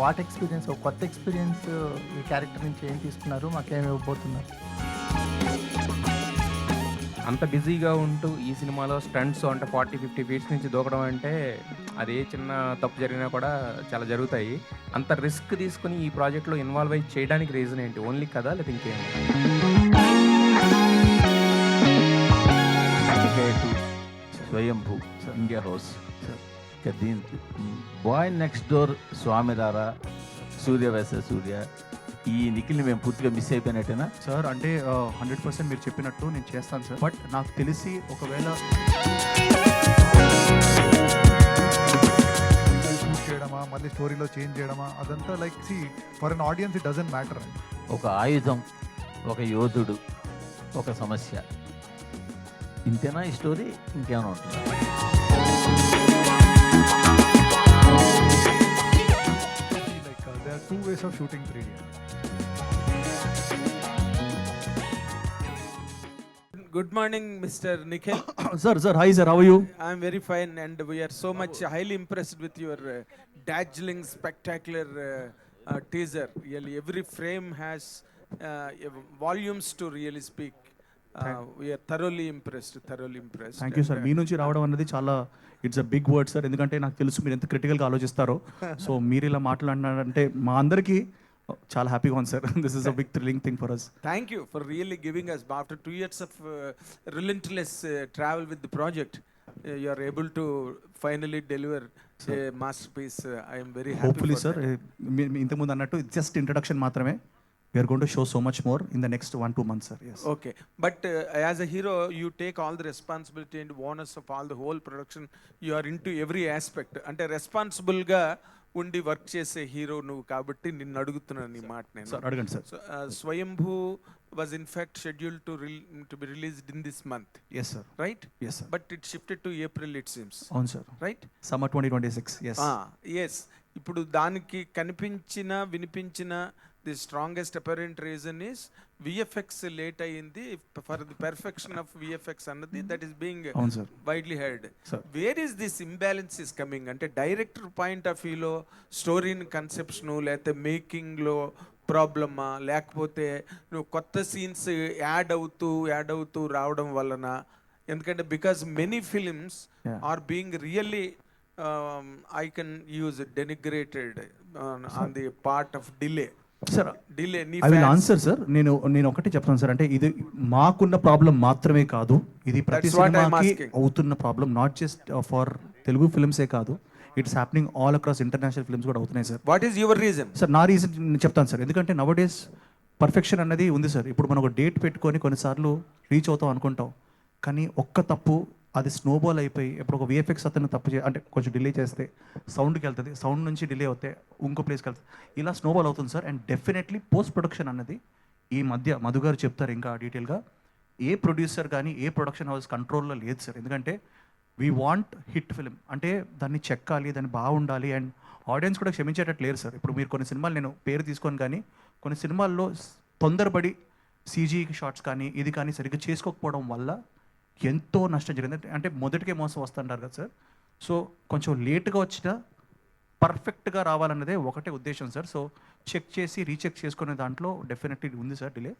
What experience, ఒక కొత్త experience ఈ క్యారెక్టర్ నుంచి ఏం తీసుకున్నారు, మాకేమి ఇవ్వబోతున్నారు? అంత బిజీగా ఉంటూ ఈ సినిమాలో స్టంట్స్ అంటే 40-50 ఫీట్స్ నుంచి దూకడం అంటే అది ఏ చిన్న తప్పు జరిగినా కూడా చాలా జరుగుతాయి. అంత రిస్క్ తీసుకుని ఈ ప్రాజెక్ట్లో ఇన్వాల్వ్ అయ్యి చేయడానికి రీజన్ ఏంటి? ఓన్లీ కదా లేదా ఇంకేం? స్వయంభూ ఇండియా హౌస్ దీని బాయ్ నెక్స్ట్ డోర్ స్వామిదార సూర్య వేసే సూర్య ఈ నిఖిల్ని మేము పూర్తిగా మిస్ అయిపోయినట్టేనా సార్? అంటే 100% మీరు చెప్పినట్టు నేను చేస్తాను సార్. బట్ నాకు తెలిసి ఒకవేళ షూట్ చేయడమా మళ్ళీ స్టోరీలో చేంజ్ చేయడమా అదంతా like see for an audience it doesn't matter అండి. ఒక ఆయుధం, ఒక యోధుడు, ఒక సమస్య, ఇంతేనా ఈ స్టోరీ? ఇంకేమైనా ఉంటుందా? Like there are two ways of shooting 3D. Good morning, Mr. Nikhil. Sir hi sir, how are you? I'm very fine, and we are so much highly impressed with your dazzling, spectacular teaser. Really, every frame has volumes to really speak. We are thoroughly impressed. Thank you sir. మీ నుంచి రావడం అన్నది చాలా it's a big word sir, ఎందుకంటే నాకు తెలుసు మీరు ఎంత క్రిటికల్గా ఆలోచిస్తారో. సో మీరు ఇలా మాట్లాడినారంటే మా అందరికీ చాలా హ్యాపీగా ఉంది sir. This is a big thrilling thing for us. Thank you for really giving us, after 2 years of relentless travel with the project, you are able to finally deliver a masterpiece. I am very happy. Hopefully for sir, that. ఇంతకుముందు అన్నట్టు just introduction మాత్రమే. We're going to show so much more in the next 1-2 months sir. Yes. Okay, but as a hero, you take all the responsibility and onus of all the whole production. You are into every aspect. అంటే responsible గా ఉండి work చేసే hero నువ్వు కాబట్టి నిన్ను అడుగుతున్నాను ఈ మాట నేను. సార్ అడగండి sir. Swayambhu was in fact scheduled to be released in this month, yes sir. right? Yes sir. But it shifted to April, it seems. అవును సార్. Right? సమ్మర్ 2026. ఎస్. Yes. ఇప్పుడు దానికి కనిపించిన వినిపించిన the strongest apparent reason is VFX late అయ్యింది. For the perfection of VFX అన్నది that is being అవును సార్. Widely heard. Sir. Where is this imbalance is coming? అంటే డైరెక్టర్ పాయింట్ ఆఫ్ వ్యూలో స్టోరీని కన్సెప్షను లేకపోతే మేకింగ్లో ప్రాబ్లమా, లేకపోతే నువ్వు కొత్త సీన్స్ యాడ్ అవుతూ రావడం వలన? ఎందుకంటే because many films Yeah. Are being really I can use denigrated on the part of delay. Sir Delay. I will answer sir. నేను ఒకటి చెప్తాను సార్, అంటే ఇది మాకున్న ప్రాబ్లం మాత్రమే కాదు, ఇది ప్రతి That's what I'm సినిమాకి asking. అవుతున్న problem. Not just for Telugu ఫిల్మ్సే కాదు, it's happening all across international films కూడా అవుతున్నాయి sir. What is your reason? Sir నా రీజన్ నేను చెప్తాను సార్. ఎందుకంటే నవ డేస్ పర్ఫెక్షన్ అన్నది ఉంది సార్. ఇప్పుడు మనం ఒక డేట్ పెట్టుకొని కొన్నిసార్లు రీచ్ అవుతాం అనుకుంటాం, కానీ ఒక్క తప్పు అది స్నోబాల్ అయిపోయి ఇప్పుడు ఒక విఎఫ్ఎక్స్ అతను తప్పు అంటే కొంచెం డిలే చేస్తే సౌండ్కి వెళ్తుంది, సౌండ్ నుంచి డిలే అవుతే ఇంకో ప్లేస్కి వెళ్తుంది, ఇలా స్నోబాల్ అవుతుంది sir. And definitely post production అన్నది ఈ మధ్య మధు గారు చెప్తారు ఇంకా డీటెయిల్గా, ఏ ప్రొడ్యూసర్ కానీ ఏ ప్రొడక్షన్ హౌస్ కంట్రోల్లో లేదు సార్. ఎందుకంటే వీ వాంట్ హిట్ ఫిలిం, అంటే దాన్ని చెక్కాలి, దాన్ని బాగుండాలి, అండ్ ఆడియన్స్ కూడా క్షమించేటట్టు లేరు సార్. ఇప్పుడు మీరు కొన్ని సినిమాలు నేను పేరు తీసుకొని కానీ కొన్ని సినిమాల్లో తొందరపడి సీజీ షాట్స్ కానీ ఇది కానీ సరిగ్గా చేసుకోకపోవడం వల్ల ఎంతో నష్టం జరిగింది. అంటే మొదటికే మోసం వస్తుంటారు కదా సార్. సో కొంచెం లేట్గా వచ్చినా పర్ఫెక్ట్గా రావాలన్నదే ఒకటే ఉద్దేశం సార్. సో చెక్ చేసి రీచెక్ చేసుకునే దాంట్లో డెఫినెట్లీ ఉంది సార్ డిలే.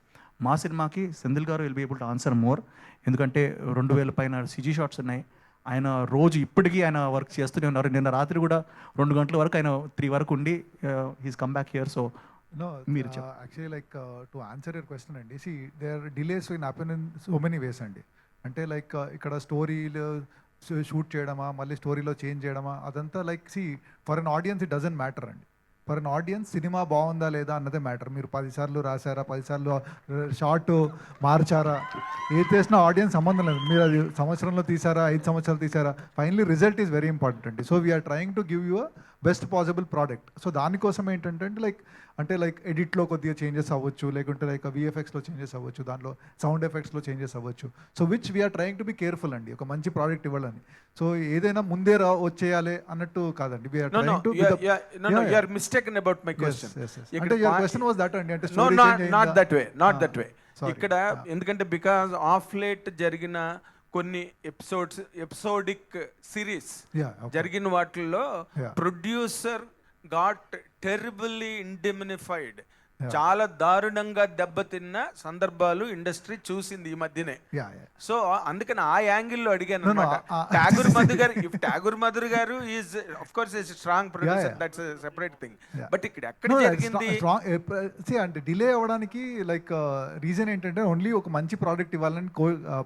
మా సినిమాకి సెంధిల్ గారు will be able to answer more, ఎందుకంటే 2000 పైన సీజీ షాట్స్ ఉన్నాయి. ఆయన రోజు ఇప్పటికీ ఆయన వర్క్ చేస్తూనే ఉన్నారు. నిన్న రాత్రి కూడా 2 గంటల వరకు ఆయన 3 వరకు ఉండి he's come back here. So No, మీరు actually like to answer your question అండి, see there delays will happen in so many ways అండి. అంటే లైక్ ఇక్కడ స్టోరీలు షూట్ చేయడమా మళ్ళీ స్టోరీలో చేంజ్ చేయడమా అదంతా like see for an audience it doesn't matter అండి. ఫర్ అన్ ఆడియన్స్ సినిమా బాగుందా లేదా అన్నదే మ్యాటర్. మీరు 10 సార్లు రాశారా, 10 సార్లు షార్ట్ మార్చారా, ఏది చేసినా ఆడియన్స్ సంబంధం లేదు. మీరు అది సంవత్సరంలో తీసారా, 5 సంవత్సరాలు తీసారా, finally result is very important అండి. So we are trying to give you a best possible product. So దానికోసం ఏంటంటే లైక్ ఎడిట్లో కొద్దిగా చేంజెస్ అవ్వచ్చు, లేకుంటే లైక్ విఎఫ్ఎక్స్లో చేంజెస్ అవ్వచ్చు, దాంట్లో సౌండ్ ఎఫెక్ట్స్లో చేంజెస్ అవ్వచ్చు. So which we're trying to be careful అండి, ఒక మంచి ప్రోడక్ట్ ఇవ్వాలని. సో ఏదైనా ముందే వచ్చేయాలి అన్నట్టు కాదండి. We're No, trying to you are mistaken about my question. అంటే your question was that అండి, అంటే No, story change not అయిందా? that way, not that way. Sorry. ఇక్కడ ఎందుకంటే బికాజ్ ఆఫ్ లేట్ జరిగిన కొన్ని ఎపిసోడిక్ సిరీస్ Yeah, okay. జరిగిన వాటిల్లో Yeah. Producer got terribly indemnified. చాలా దారుణంగా దెబ్బతిన్న సందర్భాలు ఇండస్ట్రీ చూసింది ఈ మధ్యనే. Yeah, yeah. సో అందుకని ఆ యాంగిల్లో అడిగాను No, no, అనమాట. ఠాగూర్ మధు గారు, ఇఫ్ ఠాగూర్ మధు గారు is of course is strong producer, yeah. That's separate thing. Yeah. But ఇక్కడ ఎక్కడ No, జరిగింది? అంటే డిలే అవ్వడానికి లైక్ రీజన్ ఏంటంటే ఓన్లీ ఒక మంచి ప్రోడక్ట్ ఇవ్వాలని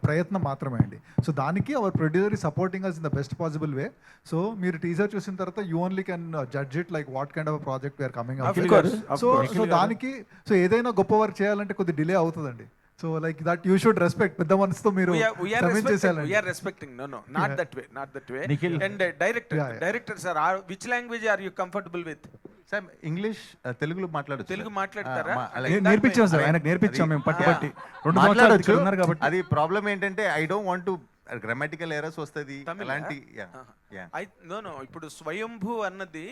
ప్రయత్నం మాత్రమే అండి. సో దానికి అవర్ ప్రొడ్యూసర్ ఈ supporting us in the best possible way. So మీరు టీజర్ చూసిన తర్వాత you only can judge it like what kind of project we're coming Of up. course, of so course. So దానికి so ఏదైనా గొప్ప work చేయాలంటే కొద్ది delay అవుతుందండి. So like that you should respect. పెద్ద మనసుతో మీరు We are respecting. No, not Yeah. that way. Nikhil. And director, sir, which language are you comfortable with? Sir English తెలుగులో మాట్లాడచ్చు. తెలుగు మాట్లాడతారా? నేర్పించాం సార్, ఆయనకు నేర్పించాం మేము పట్టుబట్టి. 2 సంవత్సరాలు ఇక్కడ ఉన్నారు కాబట్టి. అది ప్రాబ్లం ఏంటంటే I don't want to grammatical errors వస్తుంది తమిళ? అలాంటి. No, ఇప్పుడు స్వయంభూ అన్నది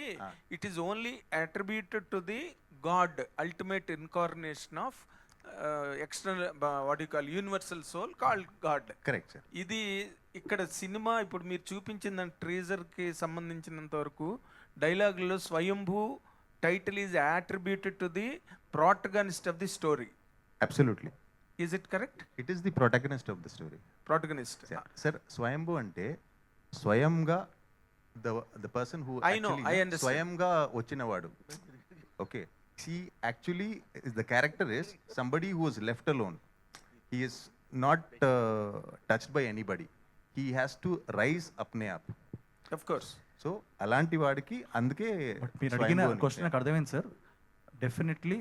it is only attributed to the God, ultimate incarnation of external what you call universal soul called God. Correct sir. ఇది ఇక్కడ సినిమా ఇప్పుడు మీరు చూపించిన ట్రీజర్కి సంబంధించినంత వరకు డైలాగుల్లో స్వయంభూ title is attributed to the protagonist of the story. Absolutely is it correct? It is the protagonist of the story. Protagonist. Sir స్వయంభూ అంటే స్వయంగా the person who I know, I understand. స్వయంగా వచ్చినవాడు. Okay, he actually is the character is somebody who is left alone. He is not touched by anybody. He has to rise apne aap. Of course. So అలాంటి వాడికి అందుకే but మీరు అడిగిన question నాకు అర్థమైంది sir. Definitely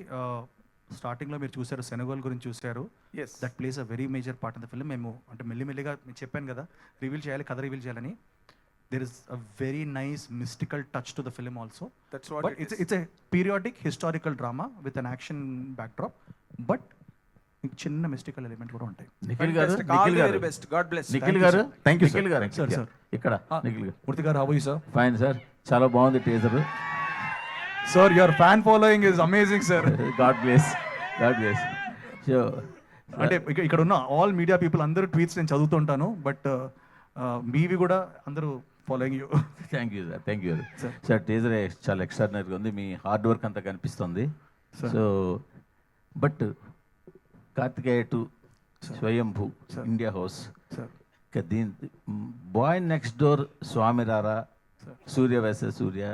స్టార్టింగ్లో మీరు చూసారు, సెనగల్ గురించి చూసారు. Yes. That place a very major part of the film. మేము అంటే మెల్లిమెల్లిగా మీకు చెప్పాను కదా, రివీల్ చేయాలి, కథ రివీల్ చేయాలని. there is a very nice mystical touch to the film also. That's what but it's a periodic historical drama with an action backdrop, but చిన్న మిస్టికల్ ఎలిమెంట్ కూడా ఉంటాయి. నిఖిల్ గారు, Fantastic. All the very best. God bless. Nikhil గారు, Thank you, sir. Nikhil గారు Sir, sir. ఇక్కడ నిఖిల్ గారు. మూర్తి గారు, how are you sir? Fine sir, చాలా బాగుంది teaser. Sir your fan following is amazing sir. God bless, God bless. So అంటే ఇక్కడ ఉన్న ఆల్ మీడియా పీపుల్ అందరూ ట్వీట్స్ నేను చదువుతుంటాను, బట్ మీవి కూడా అందరూ following you. Thank you sir, thank you sir. Teaser చాలా ఎక్స్ట్రాడినరీగా ఉంది, మీ హార్డ్ వర్క్ అంతా కనిపిస్తుంది. So but Karthikeya 2, Swayambhu, India house, sir దీని బాయ్ నెక్స్ట్ డోర్, స్వామిరారా, సూర్య వెస సూర్య,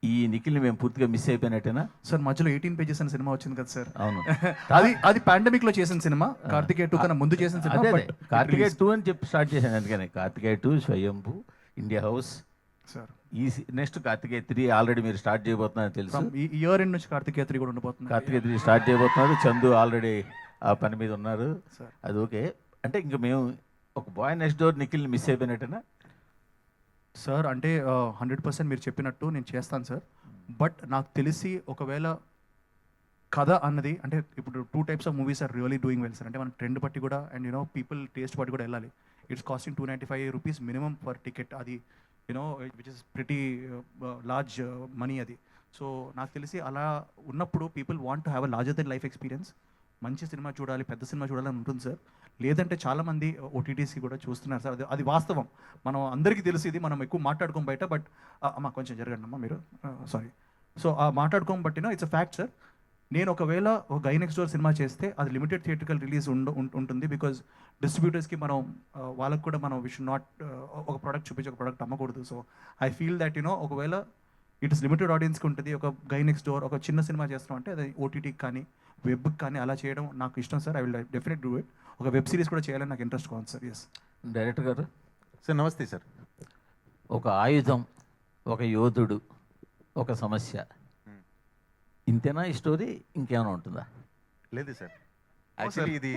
ఈ నిఖిల్ని మేము పూర్తిగా మిస్ అయిపోయినట్టేనా సార్? మధ్యలో 18 pages అనే సినిమా వచ్చింది కదా సార్. అవును, అది పాండమిక్ లో చేసిన సినిమా, కార్తికేయ 2 కన్నా ముందు చేసిన సినిమా. అదే బట్ కార్తికేయ 2 అని చెప్పి స్టార్ట్ చేశాను, అందుకని కార్తికేయ 2, స్వయంభూ, ఇండియా హౌస్. సార్ ఈ నెక్స్ట్ కార్తికేయ 3 ఆల్రెడీ మీరు స్టార్ట్ చేయబోతున్నారని తెలుసు. ఈ ఇయర్ ఎండ్ నుంచి కార్తికేయ 3 కూడా ఉండబోతుంది. కార్తికేయ 3 స్టార్ట్ చేయబోతున్నారు. చందు ఆల్రెడీ ఆ పని మీద ఉన్నారు. సార్ అది ఓకే. అంటే ఇంకా మేము ఒక బాయ్ నెక్స్ట్ డోర్ నిఖిల్ని మిస్ అయిపోయినట్టేనా? సార్ అంటే 100% మీరు చెప్పినట్టు నేను చేస్తాను సార్. బట్ నాకు తెలిసి ఒకవేళ కథ అన్నది అంటే ఇప్పుడు 2 types of movies are really doing well sir. అంటే మనం ట్రెండ్ బట్టి కూడా అండ్ యూనో పీపుల్ టేస్ట్ బట్టి కూడా వెళ్ళాలి. It's costing 295 rupees minimum per ticket. అది you know which is pretty large money అది. సో నాకు తెలిసి అలా ఉన్నప్పుడు people want to have a larger than life experience. మంచి సినిమా చూడాలి, పెద్ద సినిమా చూడాలని ఉంటుంది సార్. లేదంటే చాలామంది ఓటీటీసీ కూడా చూస్తున్నారు సార్. అది వాస్తవం, మనం అందరికీ తెలిసి ఇది మనం ఎక్కువ మాట్లాడుకోం బయట. బట్ అమ్మ కొంచెం జరగండి అమ్మా మీరు, సారీ. సో ఆ మాట్లాడుకోం బట్టినో ఇట్స్ అ ఫ్యాక్ట్ సార్. నేను ఒకవేళ ఒక గై నెక్స్ట్ డోర్ సినిమా చేస్తే అది లిమిటెడ్ థియేట్రికల్ రిలీజ్ ఉంటుంది. బికాజ్ డిస్ట్రిబ్యూటర్స్కి మనం వాళ్ళకు కూడా మనం వి షుడ్ నాట్ ఒక ప్రోడక్ట్ చూపించి ఒక ప్రోడక్ట్ అమ్మకూడదు. So I feel that you know ఒకవేళ ఇట్ ఇస్ లిమిటెడ్ ఆడియన్స్కి ఉంటుంది. ఒక గై నెక్స్ట్ డోర్ ఒక చిన్న సినిమా చేస్తున్నాం అంటే అది ఓటీటీకి కానీ వెబ్కి కానీ అలా చేయడం నాకు ఇష్టం sir. I will definite do it. ఒక వెబ్ సిరీస్ కూడా చేయాలని నాకు ఇంట్రెస్ట్ కావాలి సార్. ఎస్ డైరెక్టర్ గారు. సార్ నమస్తే సార్. ఒక ఆయుధం, ఒక యోధుడు, ఒక సమస్య, ఇంతేనా ఈ స్టోరీ? ఇంకేమైనా ఉంటుందా? లేదు సార్, యాక్చువల్లీ ఇది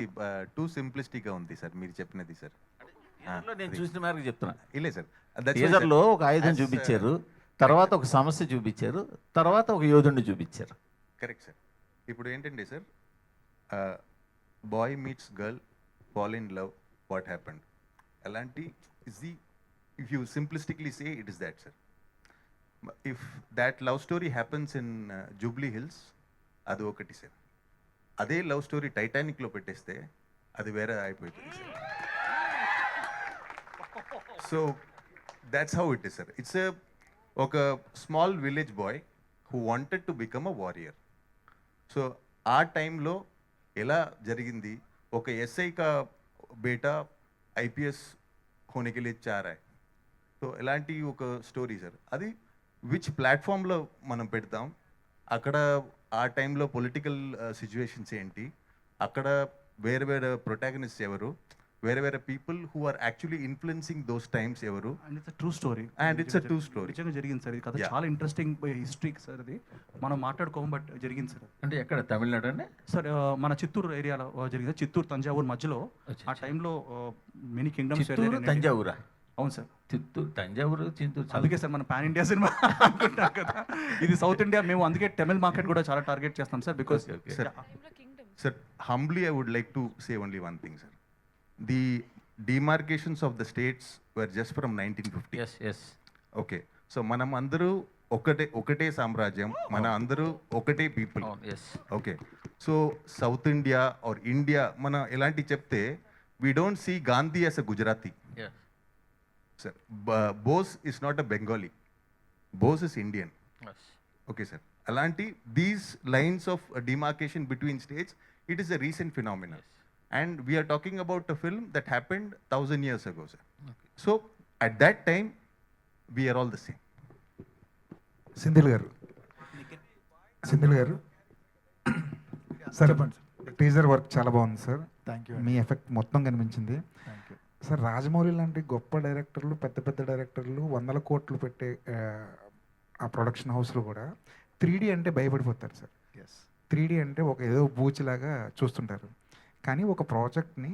టూ సింప్లిస్టిక్గా ఉంది సార్ మీరు చెప్పినది సార్. నేను చూసిన మేరకు చెప్తున్నా. ఇలే సార్, టీజర్లో ఒక ఆయుధం చూపించారు, తర్వాత ఒక సమస్య చూపించారు, తర్వాత ఒక యోధుడిని చూపించారు. Correct sir. ఇప్పుడు ఏంటంటే sir, boy meets girl, fall in love, what happened అలాంటి is the, if you simplistically say it is that sir. If that love story happens in Jubilee Hills, అది ఒకటి సార్. అదే లవ్ స్టోరీ టైటానిక్లో పెట్టేస్తే అది వేరే అయిపోతుంది sir. So that's how it is sir. It's ఒక small village boy who wanted to become a warrior. So ఆ టైంలో ఎలా జరిగింది, ఒక ఎస్ఐ కా బేటా ఐపీఎస్ होने के लिए चाह रहा है, సో ఎలాంటి ఒక స్టోరీ సార్ అది, విచ్ ప్లాట్ఫామ్లో మనం పెడతాం, అక్కడ ఆ టైంలో పొలిటికల్ సిచ్యువేషన్స్ ఏంటి, అక్కడ వేరే వేరే ప్రొటాగనిస్ట్ ఎవరు, వేరే వేరే people who are actually influencing those times ఎవరు, and it's true story. And it's a true story. నిజంగా జరిగింది సార్. ఇది కథ Yeah. చాలా ఇంట్రెస్టింగ్ హిస్టరీ సార్. అది మనం మాట్లాడుకోము, బట్ జరిగింది సార్. అంటే ఎక్కడ తమిళనాడు అండి? సార్ మన చిత్తూరు ఏరియాలో జరిగింది. చిత్తూరు తంజావూరు మధ్యలో ఆ టైంలో మెనీ కింగ్డమ్స్. చిత్తూరు తంజావూరా? అవును సార్. చిత్తూరు తంజావూరు చిత్తూరు. అందుకే సార్ మన పాన్ ఇండియా సినిమా అనుకుంటాం కదా, ఇది సౌత్ ఇండియా. మేము అందుకే తమిళ్ మార్కెట్ కూడా చాలా టార్గెట్ చేస్తాం sir. Because Sir, humbly I would like to say only one thing, sir. The demarcations of the states were just from 1950. Yes yes. Okay, so మనం అందరూ ఒకటే సామ్రాజ్యం, మన అందరూ ఒకటే people. Yes. Okay, so south India or India మన ఎలాంటి చెప్తే, we don't see Gandhi as a Gujarati. Sir, Bose is not a Bengali, Bose is Indian. Okay sir, అలాంటి these lines of demarcation between states, it is a recent phenomena, and we're talking about a film that happened 1000 years ago, sir. So at that time we're all the same. Senthil గారు sir, teaser work చాలా బాగుంది sir. Thank you మీ effect మొత్తం కనిపించింది thank you. Sir. Rajamouli లాంటి గొప్ప డైరెక్టర్లు, పెద్ద పెద్ద డైరెక్టర్లు 100 కోట్లు పెట్టే ఆ ప్రొడక్షన్ హౌస్లో కూడా 3D అంటే భయపడిపోతారు సార్. ఎస్. 3D అంటే ఒక ఏదో బూచిలాగా చూస్తుంటారు. కానీ ఒక ప్రాజెక్ట్ని,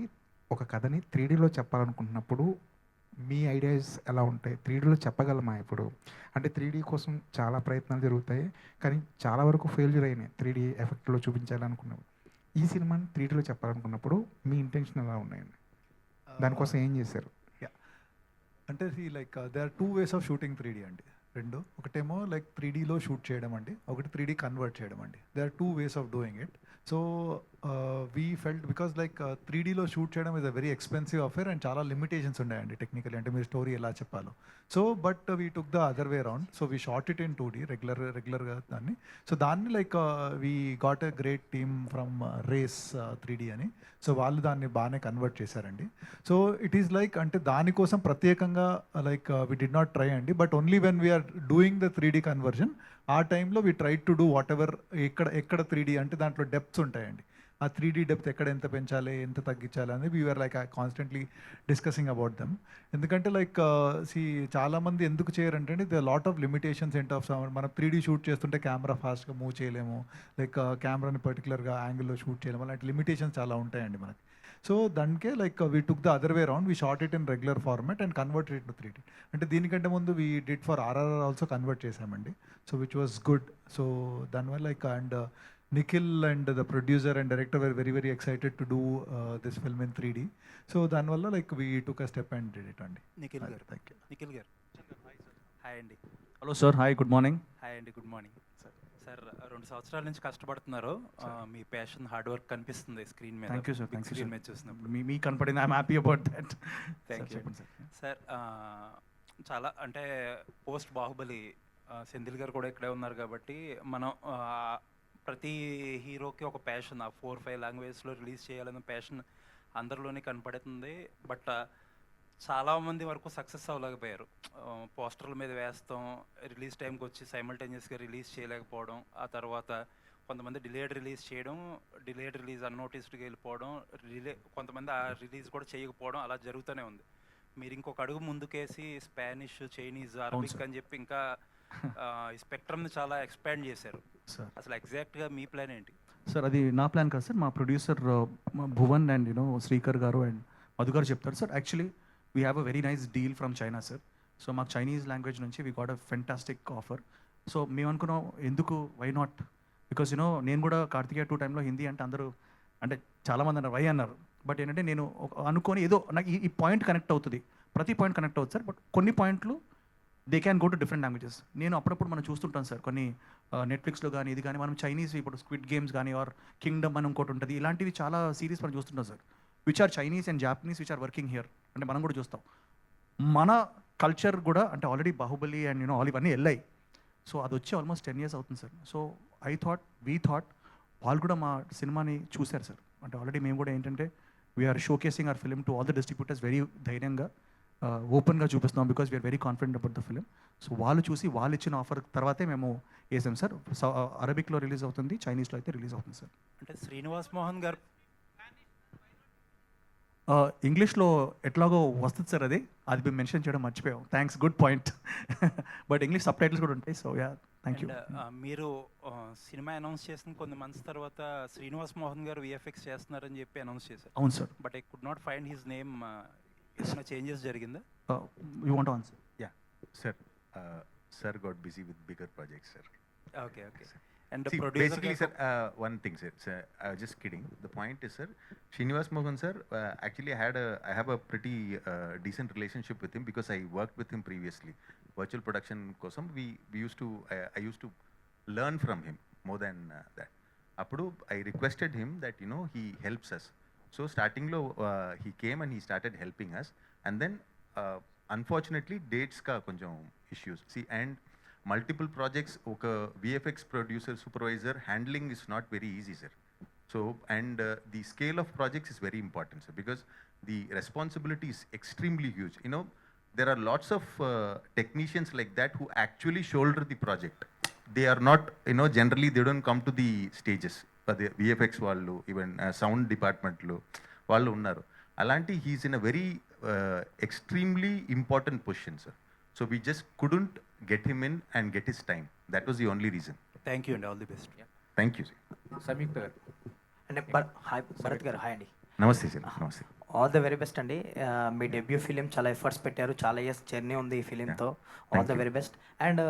ఒక కథని 3Dలో చెప్పాలనుకుంటున్నప్పుడు మీ ఐడియాస్ ఎలా ఉంటాయి? 3Dలో చెప్పగలమా ఇప్పుడు? అంటే 3D కోసం చాలా ప్రయత్నాలు జరుగుతాయి, కానీ చాలా వరకు ఫెయిల్యూర్ అయినాయి 3D ఎఫెక్ట్లో చూపించాలనుకున్నప్పుడు. ఈ సినిమాని 3Dలో చెప్పాలనుకున్నప్పుడు మీ ఇంటెన్షన్ ఎలా ఉన్నాయండి? దానికోసం ఏం చేశారు? అంటే like they are 2 ways of shooting 3D అండి. రెండు, ఒకటేమో లైక్ 3Dలో షూట్ చేయడం అండి, ఒకటి 3D కన్వర్ట్ చేయడం అండి. They are 2 ways of doing it. So we felt because like 3Dలో షూట్ చేయడం is a very expensive affair and చాలా లిమిటేషన్స్ ఉన్నాయండి టెక్నికలీ, అంటే మీరు స్టోరీ ఎలా చెప్పాలో. So but we took the other way around. So we shot it in 2D రెగ్యులర్గా దాన్ని. సో దాన్ని like we got a great team from Race 3D అని. సో వాళ్ళు దాన్ని బాగానే కన్వర్ట్ చేశారండి. సో ఇట్ ఈస్ లైక్, అంటే దానికోసం ప్రత్యేకంగా like we did not try అండి, but only when we're doing the 3D conversion, ఆ టైంలో we try to do whatever. ఎక్కడ 3D అంటే దాంట్లో డెప్త్స్ ఉంటాయండి. ఆ 3D డెప్త్ ఎక్కడ ఎంత పెంచాలి, ఎంత తగ్గించాలి అనేది we're like constantly discussing about them. ఎందుకంటే లైక్ చాలామంది ఎందుకు చేయరంటే, ద లాట్ ఆఫ్ లిమిటేషన్స్ ఏంటి ఆఫ్ మనం 3D షూట్ చేస్తుంటే కెమెరా ఫాస్ట్గా మూవ్ చేయలేము, లైక్ కెమెరాని పర్టికులర్గా యాంగిల్లో షూట్ చేయలేము, అలాంటి లిమిటేషన్స్ చాలా ఉంటాయండి మనకి. సో దానికే like we took the other way round, we shot it in regular format and convert it to 3D. అంటే దీనికంటే ముందు we did for RRR also convert చేసామండి. So which was good. So దానివల్ల like, and Nikhil and the producer and director were very, very excited to do this film in 3D. So దానివల్ల like we took a step and did it అండి. నిఖిల్ గారు. Thank you. Nikhil గారు. Hi అండి. Hello sir. Hi, good morning. Hi అండి, good morning. Sir 2 సంవత్సరాల నుంచి కష్టపడుతున్నారు. మీ passion, hard work కనిపిస్తుంది స్క్రీన్ మీద. Thank you sir. Thank you screen sir. మీద చూసినప్పుడు. మీ కనపడింది. I'm happy about that. Thank you sir. చాలా అంటే పోస్ట్ బాహుబలి సెంధిల్ గారు కూడా ఇక్కడే ఉన్నారు కాబట్టి, మనం ప్రతి హీరోకి ఒక ప్యాషన్, ఆ 4-5 లాంగ్వేజ్లో రిలీజ్ చేయాలన్న ప్యాషన్ అందరిలోనే కనపడుతుంది. బట్ చాలామంది వరకు సక్సెస్ అవ్వలేకపోయారు. పోస్టర్ల మీద వేస్తాం, రిలీజ్ టైంకి వచ్చి సైమల్టేనియస్గా రిలీజ్ చేయలేకపోవడం, ఆ తర్వాత కొంతమంది డిలేడ్ రిలీజ్ చేయడం, డిలేడ్ రిలీజ్ అన్నోటిస్డ్గా వెళ్ళిపోవడం, కొంతమంది ఆ రిలీజ్ కూడా చేయకపోవడం, అలా జరుగుతూనే ఉంది. మీరు ఇంకొక అడుగు ముందుకేసి స్పానిష్, చైనీస్, అరబిక్ అని చెప్పి ఇంకా ఈ స్పెక్ట్రమ్ని చాలా ఎక్స్పాండ్ చేశారు సార్. అసలు ఎగ్జాక్ట్గా మీ ప్లాన్ ఏంటి? సార్ అది నా ప్లాన్ కాదు సార్. మా ప్రొడ్యూసర్ భువన్ అండ్ శ్రీకర్ గారు అండ్ మధు గారు చెప్తారు sir. Actually we have a very nice deal from China sir. So మాకు చైనీస్ లాంగ్వేజ్ నుంచి we got a fantastic offer. So మేము అనుకున్నాం, ఎందుకు, వై నాట్? బికాస్ నేను కూడా కార్తికేయ 2 టైంలో హిందీ అంటే అందరూ, అంటే చాలామంది అన్నారు వై అన్నారు. బట్ ఏంటంటే నేను అనుకొని ఏదో నాకు ఈ పాయింట్ కనెక్ట్ అవుతుంది, ప్రతి పాయింట్ కనెక్ట్ అవుతుంది సార్. బట్ కొన్ని పాయింట్లు they can go to different languages. నేను అప్పుడప్పుడు మనం చూస్తుంటాం సార్, కొన్ని నెట్ఫ్లిక్స్లో కానీ ఇది కానీ మనం చైనీస్, ఇప్పుడు స్క్విడ్ గేమ్స్ కానీ ఆర్ కింగ్డమ్ అని ఇంకోటి ఉంటుంది, ఇలాంటివి చాలా సిరీస్ మనం చూస్తుంటాం sir, which are Chinese and Japanese which are working here. అంటే మనం కూడా చూస్తాం మన కల్చర్ కూడా, అంటే ఆల్రెడీ బాహుబలి అండ్ ఆల్ ఇవన్నీ వెళ్ళాయి. సో అది వచ్చి ఆల్మోస్ట్ 10 years అవుతుంది సార్. సో వీ థాట్ వాళ్ళు కూడా మా సినిమాని చూశారు సార్. అంటే ఆల్రెడీ మేము కూడా ఏంటంటే we're showcasing our film to all the distributors very ధైర్యంగా ఓపెన్గా చూపిస్తున్నాం because we're very confident about the film. So వాళ్ళు చూసి వాళ్ళు ఇచ్చిన ఆఫర్ తర్వాతే మేము వేసాం సార్. అరబిక్లో రిలీజ్ అవుతుంది, చైనీస్లో అయితే రిలీజ్ అవుతుంది సార్. అంటే శ్రీనివాస్ మోహన్ గారు ఇంగ్లీష్లో ఎట్లాగో వస్తుంది సార్, అది మేము మెన్షన్ చేయడం మర్చిపోయాం. Thanks, good point. But English sub titles కూడా ఉంటాయి. So yeah, thank you. మీరు సినిమా అనౌన్స్ చేసిన కొన్ని మంత్స్ తర్వాత శ్రీనివాస్ మోహన్ గారు విఎఫ్ఎక్స్ చేస్తున్నారని చెప్పి అనౌన్స్ చేశారు. అవును sir. But I could not find his name. ఏమైనా చేంజెస్ జరిగిందా? You want answer? Yeah, sir. Sir got busy with bigger projects, sir. Okay. And See, basically, sir, one thing, sir, just kidding. The point is, sir, Srinivas Mohan, sir, actually I have a pretty decent relationship with him because I worked with him previously. Virtual production kosam, I used to learn from him more than that. Appudu, I requested him that, he helps us. So, starting lo, he came and he started helping us. And then, unfortunately, dates ka konjam issues. See, and multiple projects, oka VFX producer, supervisor, handling is not very easy, sir. So, and the scale of projects is very important, sir, because the responsibility is extremely huge. There are lots of technicians like that who actually shoulder the project. They are not, generally they don't come to the stages. But the VFX వాళ్ళు, even sound department లో వాళ్ళు ఉన్నారు. అలాంటి he's in a very extremely important position, sir. So we just couldn't get him in and get his time. That was the only reason. Thank you అండి, all the best. Thank you, sir. Samyuktha గారు. అంటే hi Bharat గారు, hi అండి. నమస్తే sir. నమస్తే. All the very best అండి. మీ debut film చాలా ఎఫర్ట్స్ పెట్టారు, చాలా ఇయర్స్ జర్నీ ఉంది ఈ ఫిలింతో. All the very best. And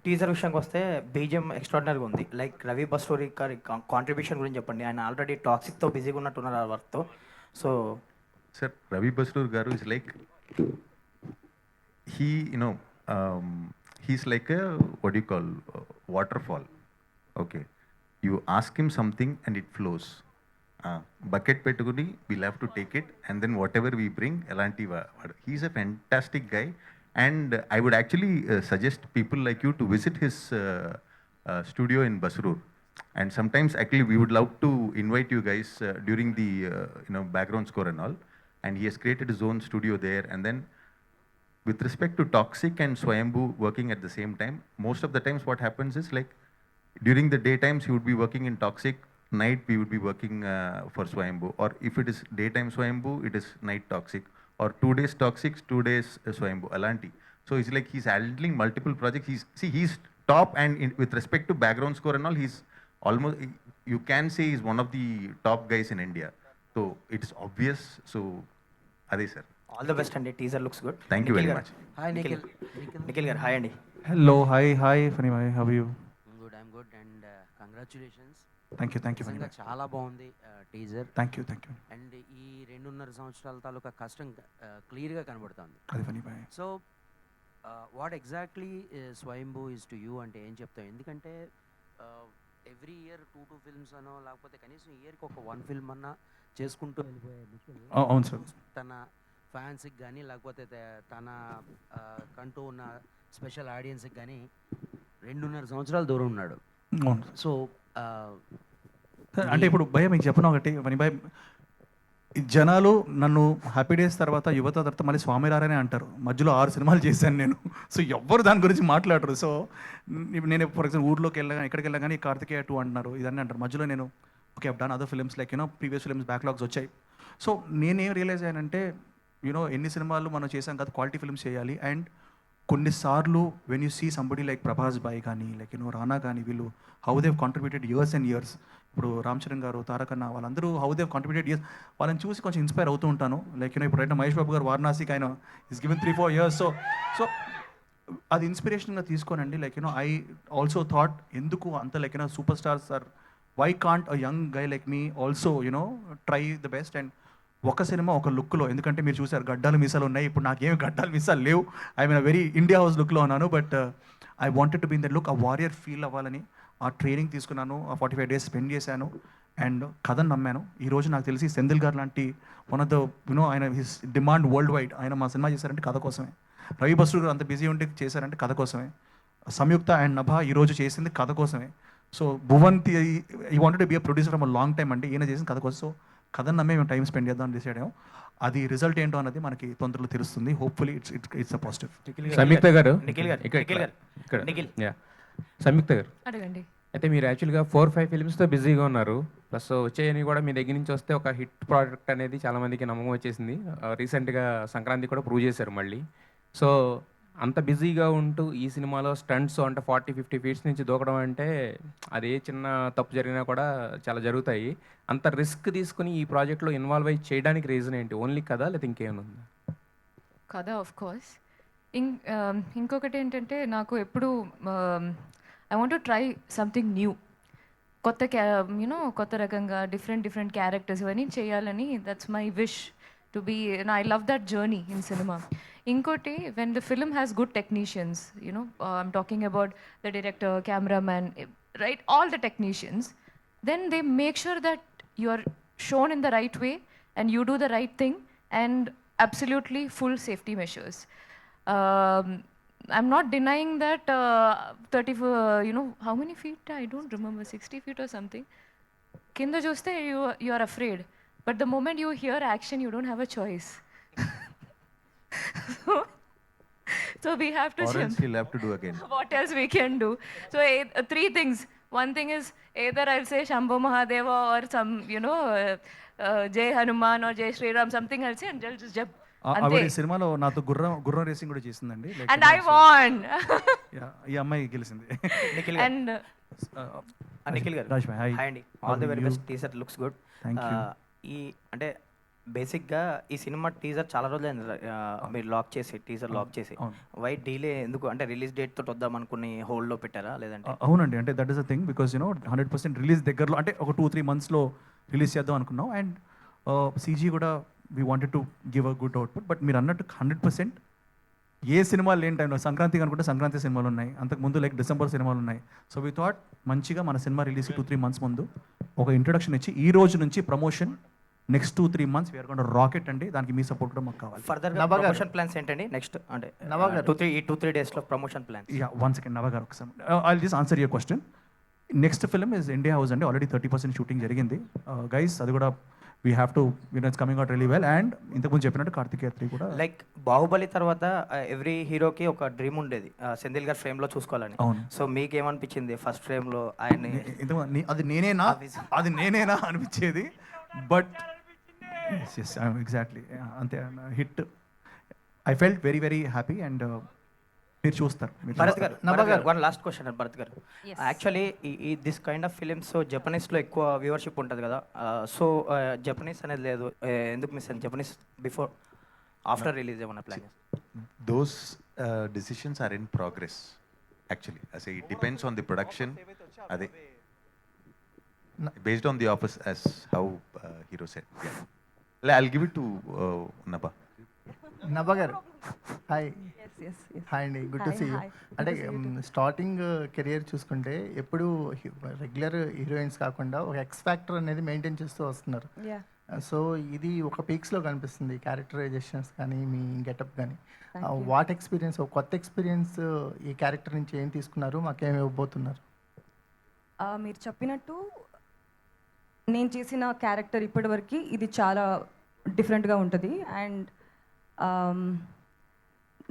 teaser విషయానికి వస్తే బీజిఎం ఎక్స్ట్రాడినరీగా ఉంది. లైక్ రవి బస్టోరీ గారి కాంట్రిబ్యూషన్ గురించి చెప్పండి. ఆయన ఆల్రెడీ టాక్సిక్తో బిజీగా ఉన్నట్టున్నారు ఆ వర్క్తో. సో సార్, రవి బస్రూర్ గారు is like, he's like a, what do you call, waterfall. Okay. You ask him something and it flows. Bucket పెట్టుకుని we'll have to take it, and then whatever we bring, elanti vadu. He's a fantastic guy, and I would actually suggest people like you to visit his studio in Basrur. And sometimes actually we would love to invite you guys during the background score and all. And he has created his own studio there. And then with respect to Toxic and Swayambhu working at the same time, most of the times what happens is like during the daytimes he would be working in Toxic, night we would be working for Swayambhu. Or if it is daytime Swayambhu, it is night Toxic. Or 2 days Toxic, 2 days Swayambhu, Alanti. So it's like he's handling multiple projects. He's top, and with respect to background score and all, he's almost, you can say he's one of the top guys in India. So it's obvious. So అదే సార్. All the best అండి. Teaser looks good. Thank you very much. Hi Nikhil గారు, hi అండి. Hello, hi Phani bhai, how are you? I'm good and congratulations. Thank you Phani bhai. చాలా బాగుంది teaser. Thank you. And ఈ 2.5 సంవత్సరాల తాలూకా కష్టం క్లియర్గా కనబడుతుంది. అది ఫనీ భాయ్. So what exactly Swayambhu is to you అంటే ఏం చెప్తావు? ఎందుకంటే ఎవ్రీ ఇయర్ 2 ఫిల్మ్స్ అనో లేకపోతే కనీసం ఇయర్కి ఒక 1 ఫిల్మ్ అన్నా చేసుకుంటూ వెళ్ళిపోయే నిఖిల్ అవును సార్. తన ఫ్యాన్స్కి కానీ లేకపోతే తన కంటూ ఉన్న స్పెషల్ ఆడియన్స్కి కానీ 2.5 సంవత్సరాలు దూరం ఉన్నాడు. సో అంటే ఇప్పుడు భయ మీకు చెప్పను ఒకటి మనీ భయ్, జనాలు నన్ను హ్యాపీ డేస్ తర్వాత యువత తర్వాత మళ్ళీ స్వామిరారనే అంటారు. మధ్యలో 6 సినిమాలు చేశాను నేను. సో ఎవ్వరు దాని గురించి మాట్లాడరు. సో నేను ఫర్ ఎగ్జాంపుల్ ఊర్లోకి వెళ్ళగానే ఎక్కడికి వెళ్ళగానే కార్తికేయ 2 అంటున్నారు, ఇదన్నీ అంటారు. మధ్యలో నేను okay I've done other films like previous films backlogs వచ్చాయి. సో నేనేం రియలైజ్ అయ్యానంటే ఎన్ని సినిమాలు మనం చేసాం కదా, క్వాలిటీ ఫిల్మ్స్ చేయాలి. అండ్ కొన్నిసార్లు when you see somebody like Prabhas బాయ్ కానీ లైక్ రానా కానీ, వీళ్ళు how they've contributed years and years. ఇప్పుడు రామ్ చరణ్ గారు, తారకన్న, వాళ్ళందరూ హౌ దేవ్ కాంట్రిబ్యూటెడ్ ఇయర్స్, వాళ్ళని చూసి కొంచెం ఇన్స్పైర్ అవుతూ ఉంటాను. లైక్ ఇప్పుడు అయితే మహేష్ బాబు గారు వారణాసికి ఆయన ఈస్ గివెన్ 3-4 years. సో అది ఇన్స్పిరేషన్గా తీసుకోనండి. లైక్ ఐ ఆల్సో థాట్ ఎందుకు అంత like super stars are, why can't a young guy like me also try the best. And ఒక సినిమా ఒక లుక్లో, ఎందుకంటే మీరు చూసారు గడ్డాలు మీసాలు ఉన్నాయి, ఇప్పుడు నాకేమి గడ్డాలు మీసాలు లేవు. I mean very India house లుక్లో ఉన్నాను. But I wanted to be in that look, ఆ వారియర్ ఫీల్ అవ్వాలని ఆ ట్రైనింగ్ తీసుకున్నాను. ఆ 45 days స్పెండ్ చేశాను అండ్ కథను నమ్మాను. ఈరోజు నాకు తెలిసి సెంధిల్ గారు లాంటి వన్ ఆఫ్ ద ఆయన హిస్ డిమాండ్ వరల్డ్ వైడ్, ఆయన మా సినిమా చేశారంటే కథ కోసమే. రవి బస్రూర్ గారు అంత బిజీ ఉండి చేశారంటే కథ కోసమే. సంయుక్త అండ్ నభ ఈరోజు చేసింది కథ కోసమే. సో భువన్ ఈ wanted to be a producer from long time అండి. ఈయన చేసిన కథ కోసం. సో కథను నమ్మే మేము టైం స్పెండ్ చేద్దాం డిసైడ్ అయ్యాం. అది రిజల్ట్ ఏంటో అన్నది మనకి తొందరలో తెలుస్తుంది. Hopefully it's a positive. Samyuktha గారు నిఖిల్ గారు, ఇక్కడ నిఖిల్ గారు, ఇక్కడ నిఖిల్. యా సంయుక్త గారు, అడగండి. అయితే మీరు యాక్చువల్గా 4-5 ఫిల్మ్స్తో బిజీగా ఉన్నారు. ప్లస్ వచ్చేయని కూడా మీ దగ్గర నుంచి వస్తే ఒక హిట్ ప్రోడక్ట్ అనేది చాలామందికి నమ్మకం వచ్చేసింది. రీసెంట్గా సంక్రాంతి కూడా ప్రూవ్ చేశారు మళ్ళీ. సో అంత బిజీగా ఉంటూ ఈ సినిమాలో స్టంట్స్ అంటే 40-50 ఫీట్స్ నుంచి దూకడం అంటే అది ఏ చిన్న తప్పు జరిగినా కూడా చాలా జరుగుతాయి. అంత రిస్క్ తీసుకుని ఈ ప్రాజెక్ట్లో ఇన్వాల్వ్ అయ్యి చేయడానికి రీజన్ ఏంటి? ఓన్లీ కదా లేదా ఇంకేమైనా ఉందా? కదా, ఆఫ్ కోర్స్. ఇంకొకటి ఏంటంటే నాకు ఎప్పుడు I want to try something new, కొత్త కొత్త రకంగా డిఫరెంట్ క్యారెక్టర్స్ ఇవన్నీ చేయాలని. That's my wish to be. I love that journey in cinema. ఇంకోటి, when the film has good technicians, I'm talking about the director, cameraman, right, all the technicians, then they make sure that you are shown in the right way and you do the right thing, and absolutely full safety measures. I'm not denying that 30, how many feet? I don't remember, 60 feet or something. Kinda chuste you are afraid, but the moment you hear action, you don't have a choice. So we have to. Or else he'll have to do again. What else we can do? So three things. One thing is either I'll say Shambho Mahadeva or some, Jai Hanuman or Jai Shri Ram, something I'll say, and they'll just jump. ఆవిడ ఈ సినిమాలో నాతో గుర్రం racing కూడా చేసిందండి. And I won. ఈ అమ్మాయి గెలిచింది. నిఖిల్ గారు, And నిఖిల్ గారు, రాజ్ భాయ్, హాయ్. హాయ్ అండి. All the very best. Teaser looks good. Thank you. ఈ అంటే బేసిక్గా ఈ సినిమా టీజర్ చాలా రోజులు మీరు లాక్ చేసి, టీజర్ లాక్ చేసి, అవును. వై డీలే ఎందుకు? అంటే రిలీజ్ డేట్ తోటి వద్దాం అనుకుని హోల్డ్లో పెట్టారా లేదంటే? అవునండి, అంటే that is a thing. Because 100% release దగ్గరలో, అంటే ఒక 2-3 monthsలో రిలీజ్ చేద్దాం అనుకున్నాం. అండ్ సీజీ కూడా we wanted to give a good output. But మీరు అన్నట్టు 100% ఏ సినిమాలు లేని టైంలో, సంక్రాంతికి అనుకుంటే సంక్రాంతి సినిమాలు ఉన్నాయి, అంతకుముందు లైక్ డిసెంబర్ సినిమాలు ఉన్నాయి. సో వీ థాట్ మంచిగా మన సినిమా రిలీజ్ 2-3 months ముందు ఒక ఇంట్రొడక్షన్ ఇచ్చి, ఈ రోజు నుంచి promotion next 2-3 months we are going to rocket అండి. దానికి మీ సపోర్ట్ కూడా మాకు కావాలి. ఫర్దర్ ప్రమోషన్ ప్లాన్స్ ఏంటండి నెక్స్ట్? అంటే 2-3 డేస్లో promotion plans. Yeah, one second Nava గారు ఒకసారి I just answer your question. Next film is India house అండి. ఆల్రెడీ 30% షూటింగ్ జరిగింది గైస్. అది కూడా we have to it's coming out really well. And ఇంతకుముందు చెప్పినట్టు కార్తికేయ 3 కూడా. లైక్ బాహుబలి తర్వాత ఎవ్రీ హీరోకి ఒక డ్రీమ్ ఉండేది సెంధిల్ గారు ఫ్రేమ్లో చూసుకోవాలని. అవును. సో మీకు ఏమనిపించింది ఫస్ట్ ఫ్రేమ్లో ఆయన్ని? అది నేనేనా అనిపించేది. బట్ ఎగ్జాక్ట్లీ అంతే, hit. I felt very very happy. And మీరు చూస్తారు. భరత్ గారు, వన్ లాస్ట్ క్వశ్చన్ అండి. భరత్ గారు, యాక్చువల్లీ ఈ దిస్ కైండ్ ఆఫ్ ఫిలిమ్స్ జపనీస్లో ఎక్కువ వ్యూవర్షిప్ ఉంటుంది కదా. సో జపనీస్ అనేది లేదు, ఎందుకు మిస్ అయింది? జపనీస్ బిఫోర్ ఆఫ్టర్ రిలీజ్ ఏమన్నా plan? Those decisions are in progress. Actually, I say it depends on the production. Ade based on the office, as how hero said. Yeah. I'll give it to Nabha. Nabha గారు, hi. Hi అండి, good to see you. అంటే starting career చూసుకుంటే ఎప్పుడు regular heroines కాకుండా ఒక X factor అనేది maintain చేస్తూ వస్తున్నారు. సో ఇది ఒక పీక్స్లో కనిపిస్తుంది, క్యారెక్టరైజేషన్స్ కానీ మీ గెటప్ కానీ. వాట్ ఎక్స్పీరియన్స్, ఒక కొత్త ఎక్స్పీరియన్స్ ఈ క్యారెక్టర్ నుంచి ఏం తీసుకున్నారు, మాకేమి ఇవ్వబోతున్నారు? మీరు చెప్పినట్టు నేను చేసిన క్యారెక్టర్ ఇప్పటివరకు ఇది చాలా డిఫరెంట్గా ఉంటుంది. And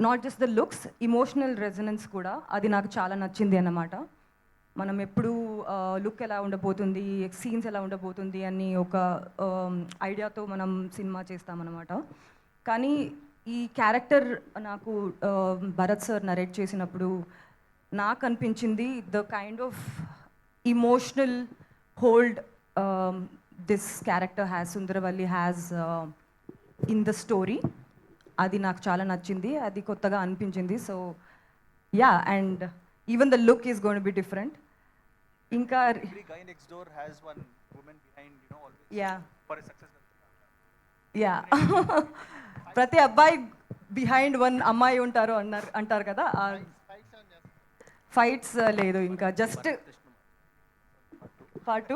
not just the looks, emotional resonance కూడా అది నాకు చాలా నచ్చింది అన్నమాట. మనం ఎప్పుడు లుక్ ఎలా ఉండబోతుంది, సీన్స్ ఎలా ఉండబోతుంది అని ఒక ఐడియాతో మనం సినిమా చేస్తామన్నమాట. కానీ ఈ క్యారెక్టర్ నాకు భరత్ సార్ నరేట్ చేసినప్పుడు నాకు అనిపించింది the kind of emotional hold this character has, Sundaravalli has in the story. అది నాకు చాలా నచ్చింది, అది కొత్తగా అనిపించింది. So yeah, and even the look is going to be different. ఇంకా యా ప్రతి అబ్బాయి బిహైండ్ వన్ అమ్మాయి ఉంటారు అంటారు కదా. ఫైట్స్ లేదు, ఇంకా జస్ట్ పాటు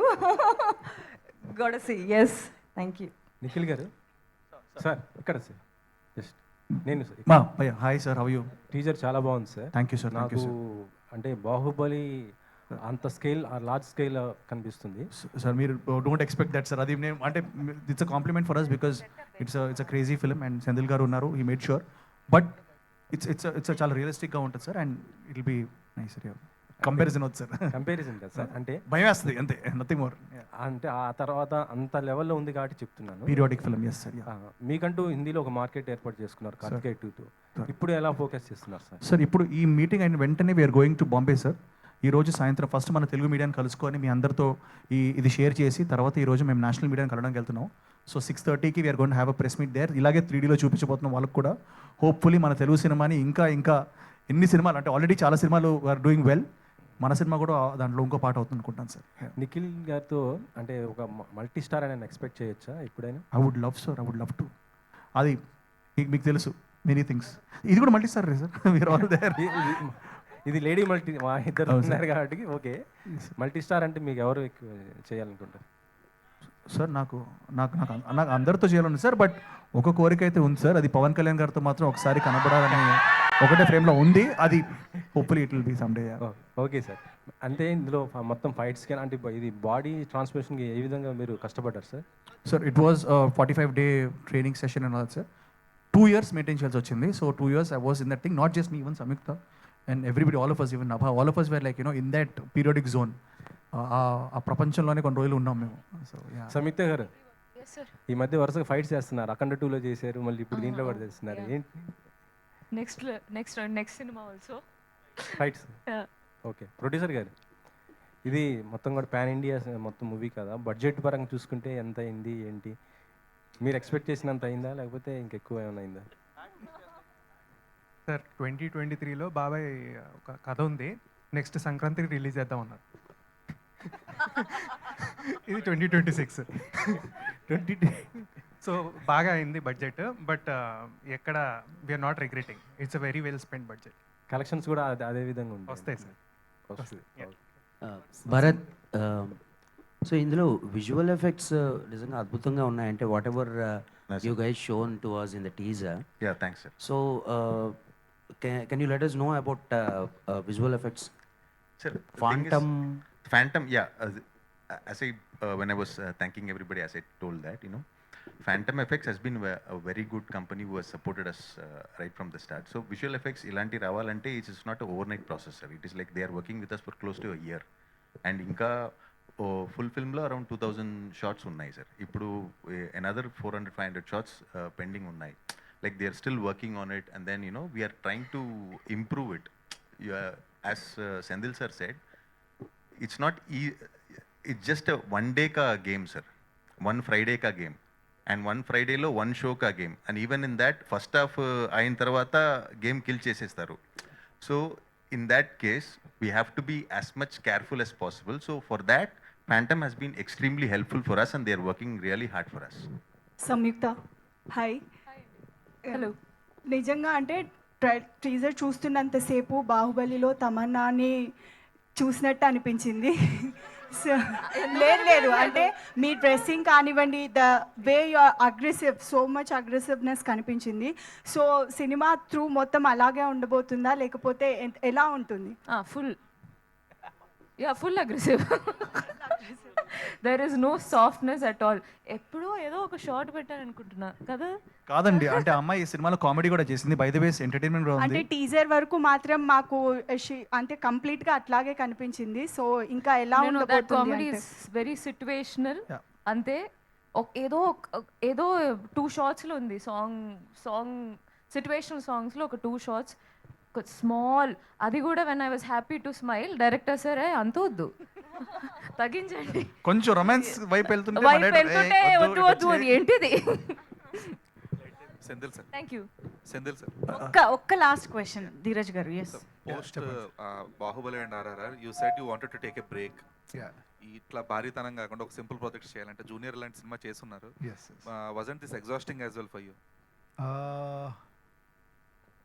గొడసి. Yes, thank you. నిఖిల్ గారు సార్, ఇక్కడ సార్ జస్ట్ నేను hi sir, how you? Teaser చాలా బాగుంది సార్. Thank you sir. నాకు అంటే బాహుబలి అంత స్కేల్ లార్జ్ స్కేల్ కనిపిస్తుంది. సార్ మీరు డోంట్ ఎక్స్పెక్ట్ దట్ సార్. అది నేను అంటే it's a compliment for us because it's a crazy film and Senthil గారు ఉన్నారు, he made sure. But it's చాలా రియలిస్టిక్గా ఉంటుంది sir and it will be nice sir. Comparison వద్దు సార్. కంపారిజన్ కదా సార్, అంటే భయం వేస్తుంది అంతే, నథింగ్ మోర్. అంటే ఆ తర్వాత అంత లెవెల్లో ఉంది కాబట్టి చెప్తున్నాను. Periodic film, yes sir. మీకంటూ హిందీలో ఒక మార్కెట్ ఏర్పాటు చేసుకున్నారు కార్తికేయ 2తో. ఇప్పుడు ఎలా ఫోకస్ చేస్తున్నారు సార్? సార్ ఇప్పుడు ఈ మీటింగ్ అయిన వెంటనే we are going to Bombay sir. ఈ రోజు సాయంత్రం ఫస్ట్ మన తెలుగు మీడియాని కలుసుకొని మీ అందరితో ఇది షేర్ చేసి తర్వాత ఈ రోజు మేము నేషనల్ మీడియాని కలవడానికి వెళ్తున్నాం. సో 6:30కి we're going have a press meet there. ఇలాగే 3Dలో చూపించబోతున్నాం వాళ్ళకు కూడా. హోప్ఫుల్లీ మన తెలుగు సినిమాని ఇంకా ఎన్ని సినిమాలు అంటే ఆల్రెడీ చాలా సినిమాలు ఆర్ డూయింగ్ వెల్, మన సినిమా కూడా దాంట్లో ఇంకో పాట అవుతుంది అనుకుంటాను సార్. నిఖిల్ గారితో అంటే ఒక మల్టీ స్టార్ అని ఎక్స్పెక్ట్ చేయొచ్చా ఎప్పుడైనా? I would love sir, I would love to. అది మీకు తెలుసు మెనీ థింగ్స్. ఇది కూడా మల్టీ స్టార్ సార్. మీరు ఆల్ దేర్. ఇది లేడీ మల్టీ, మా ఇద్దరు ఉన్నారు కాబట్టి ఓకే. మల్టీ స్టార్ అంటే మీకు ఎవరు ఎక్కువ చేయాలనుకుంటారు సార్? నాకు అందరితో చేయాలని సార్, బట్ ఒక కోరిక అయితే ఉంది సార్. అది పవన్ కళ్యాణ్ గారితో మాత్రం ఒకసారి కనబడాలని ఒకటే ఫ్రేమ్లో ఉంది. అది hopefully it will be some day. Okay sir. అంటే ఇందులో మొత్తం ఫైట్స్ కానీ అంటే ఇది బాడీ ట్రాన్స్ఫర్మేషన్కి ఏ విధంగా మీరు కష్టపడ్డారు sir? Sir it was 45-day training session అన్నది సార్. 2 years మెయింటైన్ చేయాల్సి వచ్చింది. So 2 years I was in that thing, not just me, even Samyukta and everybody, all of us, even Nabha, all of us were like, in that periodic zone. ఆ ప్రపంచంలోనే కొన్ని రోజులు ఉన్నాం మేము. So సంయుక్త గారు ఈ మధ్య వరుసగా ఫైట్స్ చేస్తున్నారు. అఖండ 2లో చేశారు, మళ్ళీ ఇప్పుడు దీంట్లో కూడా చేస్తున్నారు. ఏంటి next cinema also fights? Okay. Producer గారు, ఇది మొత్తం కూడా పాన్ ఇండియా మొత్తం మూవీ కదా, బడ్జెట్ పరంగా చూసుకుంటే ఎంత అయింది ఏంటి? మీరు ఎక్స్పెక్ట్ చేసినంత అయిందా లేకపోతే ఇంకెక్కువ ఏమైనా అయిందా? సార్ 2023లో బాబాయ్ ఒక కథ ఉంది, నెక్స్ట్ సంక్రాంతికి రిలీజ్ చేద్దాం అన్నారు. ఇది 2026. సో బాగా అయింది బడ్జెట్, బట్ ఎక్కడ we are not regretting. It's a very well spend budget. Collections కూడా అదే విధంగా ఉంటాయి. వస్తాయి సార్. భరత్, సో ఇందులో విజువల్ ఎఫెక్ట్స్ నిజంగా అద్భుతంగా ఉన్నాయంటే whatever you guys shown to us in the teaser. Yeah, thanks sir. So can you let us know about visual effects? Sir, Phantom, yeah. As I when I was thanking everybody, as I told that, Phantom FX has been a very good company who has supported us right from the start. So visual effects ilanti ravalante it is not an overnight process, sir. It is like they are working with us for close to a year. And inka full film lo around 2000 shots unnai sir. Ippudu another 400-500 shots pending unnai. Like they are still working on it, and then we are trying to improve it. As Sendil sir said, it's not it's just a one day ka game sir, one Friday ka game, and one Friday lo one show ka game, and even in that first half ayin tarvata game kill chesestaru. So in that case we have to be as much careful as possible. So for that Phantom has been extremely helpful for us, and they are working really hard for us. Samyukta, hi. Hello. నిజంగా అంటే teaser చూస్తున్నంతసేపు బాహుబలిలో తమన్నాని చూసినట్టు అనిపించింది. లేదు అంటే మీ dressing కానివ్వండి, the way you are aggressive, so much aggressiveness కనిపించింది. సో సినిమా త్రూ మొత్తం అలాగే ఉండబోతుందా లేకపోతే ఎలా ఉంటుంది? Full aggressive. There is no softness at all. ఎప్పుడో ఏదో ఒక షార్ట్ పెట్టారనుకుంటున్నా కదా. కాదండి, అంటే అమ్మాయి ఈ సినిమాలో కామెడీ కూడా చేసింది, బై ద వే ఎంటర్టైన్మెంట్ కూడా అంటే ఉంది. టీజర్ వరకు మాత్రం మాకు అంటే కంప్లీట్ గా అట్లాగే కనిపించింది. సో ఇంకా ఎలా ఉండబోతుంది? కామెడీ ఇస్ వెరీ సిట్యుయేషనల్ అంతే. ఏదో 2 షార్ట్స్లో ఉంది సాంగ్ సిట్యుయేషనల్ సాంగ్స్లో ఒక 2 షార్ట్స్ స్మాల్. అది కూడా when I was happy to smile, director సరే అంత వద్దు తగ్గించండి, కొంచెం రొమాన్స్ వైపు వెళ్తుంటే వద్దు అది ఏంటిది. Senthil sir, thank you. Senthil sir, ఒక్క లాస్ట్ క్వశ్చన్ ధీరజ్ గారు. Yes, post Baahubali and RRR you said you wanted to take a break. ఇట్లా భారీతనం కాకుండా ఒక సింపుల్ ప్రాజెక్ట్ చేయాలంటే జూనియర్ లాంటి సినిమా చేస్తున్నారు. Wasn't this exhausting as well for you?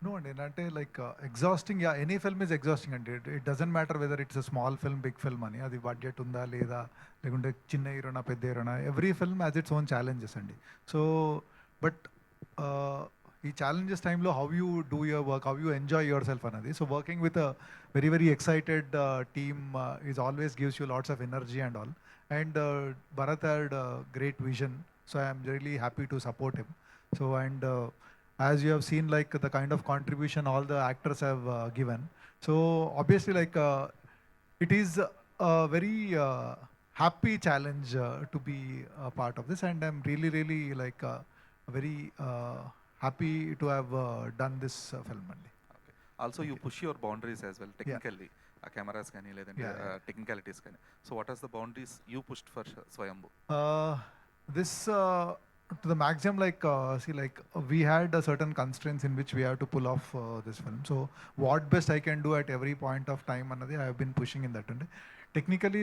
No అండి, అంటే like exhausting, any film is exhausting అండి. It doesn't matter whether it's a small film, big film అని, అది బడ్జెట్ ఉందా లేదా, లేకుంటే చిన్న హీరోనా పెద్ద హీరోనా, every film has its own challenges అండి. సో బట్ ఈ ఛాలెంజెస్ టైంలో how you do your work, how you enjoy yourself అన్నది. So working with a very very excited team is always gives you lots of energy and all. And Bharat had great vision, so I am really happy to support him. So and as you have seen, like the kind of contribution all the actors have given. So obviously, like it is a very happy challenge to be a part of this, and I'm really like very happy to have done this film. Also, you push your boundaries as well technically. Cameras కానీ లేదంటే technicalities కానీ. So what are the boundaries you pushed for Swayambhu? This to the maximum, like see, like we had a certain constraints in which we have to pull off this film. So what best I can do at every point of time another I have been pushing in that. And technically,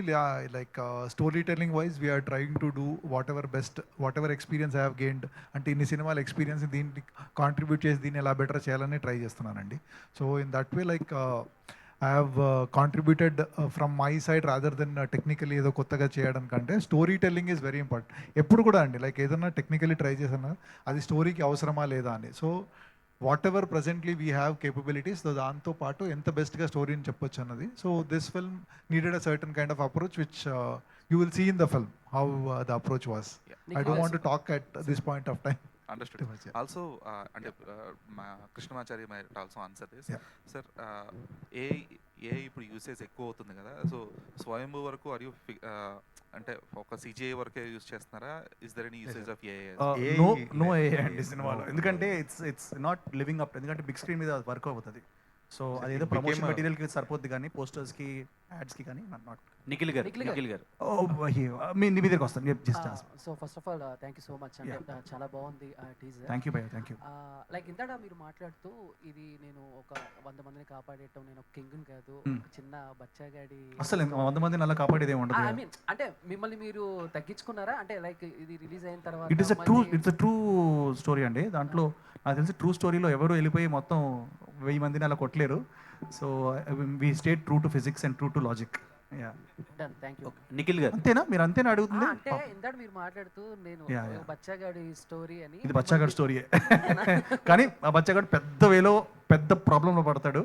like storytelling wise, we are trying to do whatever best, whatever experience I have gained అంటే ఇన్ని సినిమాల experience దీన్ని contribute చేసి దీన్ని ఎలా better చేయాలని try చేస్తున్నానండి. So in that way, like I have contributed from my side rather than technically ఏదో కొత్తగా చేయడం కంటే story telling is very important. ఎప్పుడు కూడా అండి, లైక్ ఏదన్నా టెక్నికలీ ట్రై చేసినా అది స్టోరీకి అవసరమా లేదా అని. So whatever presently we have capabilities, దాంతో పాటు ఎంత బెస్ట్గా స్టోరీని చెప్పొచ్చు అన్నది. So this film needed a certain kind of approach which you will see in the film how the approach was. I don't want to talk at this point of time. Understood. Also, అంటే Krishnamachari might also answer this. Sir, ఏ ఇప్పుడు usage ఎక్కువ అవుతుంది కదా, so స్వయంభూ వరకు are you అంటే ఒక CGI వరకే use చేస్తున్నారా? Is there any usage of AI? No AI అండి సినిమాలో, ఎందుకంటే ఇట్స్ నాట్ లివింగ్ అప్, ఎందుకంటే బిగ్ స్క్రీన్ మీద వర్క్ అవుతుంది. సో అదేదో ప్రమోషన్ మెటీరియల్కి సరిపోద్ది కానీ పోస్టర్స్కి యాడ్స్కి కానీ నాట్. నిఖిల్ గారు మీ దగ్గరికి వస్తాను. So first of all thank you so much అండి, చాలా బాగుంది టీజర్. థ్యాంక్ యూ భయ్యా, థ్యాంక్ యూ. లైక్ ఇందాక మీరు మాట్లాడుతూ ఇది నేను ఒక 100 మందిని కాపాడేయటం, నేను ఒక కింగ్ కాదు, ఒక చిన్న బచ్చాగాడి, అసలు 100 మందిని అలా కాపాడేది ఏమి ఉండదు. ఐ మీన్ అంటే మిమ్మల్ని మీరు తగ్గించుకున్నారా అంటే లైక్ ఇది రిలీజ్ అయిన తర్వాత? ఇట్స్ ట్రూ స్టోరీ అండి. దాంట్లో నాకు తెలిసి ట్రూ స్టోరీలో ఎవరు వెళ్ళిపోయి మొత్తం 1000 మందిని అలా కొట్టలేరు. So we stayed true to physics and true to logic. Nikhil గారు అంతేనా? మీరు అంతేనా అడుగుతుంది? అంటే ఇందాక మీరు మాట్లాడుతూ నేను బచ్చాగాడి స్టోరీ అని, ఇది బచ్చాగాడి స్టోరీయే కానీ ఆ బచ్చాగాడు పెద్ద వేలో పెద్ద ప్రాబ్లంలో పడతాడు.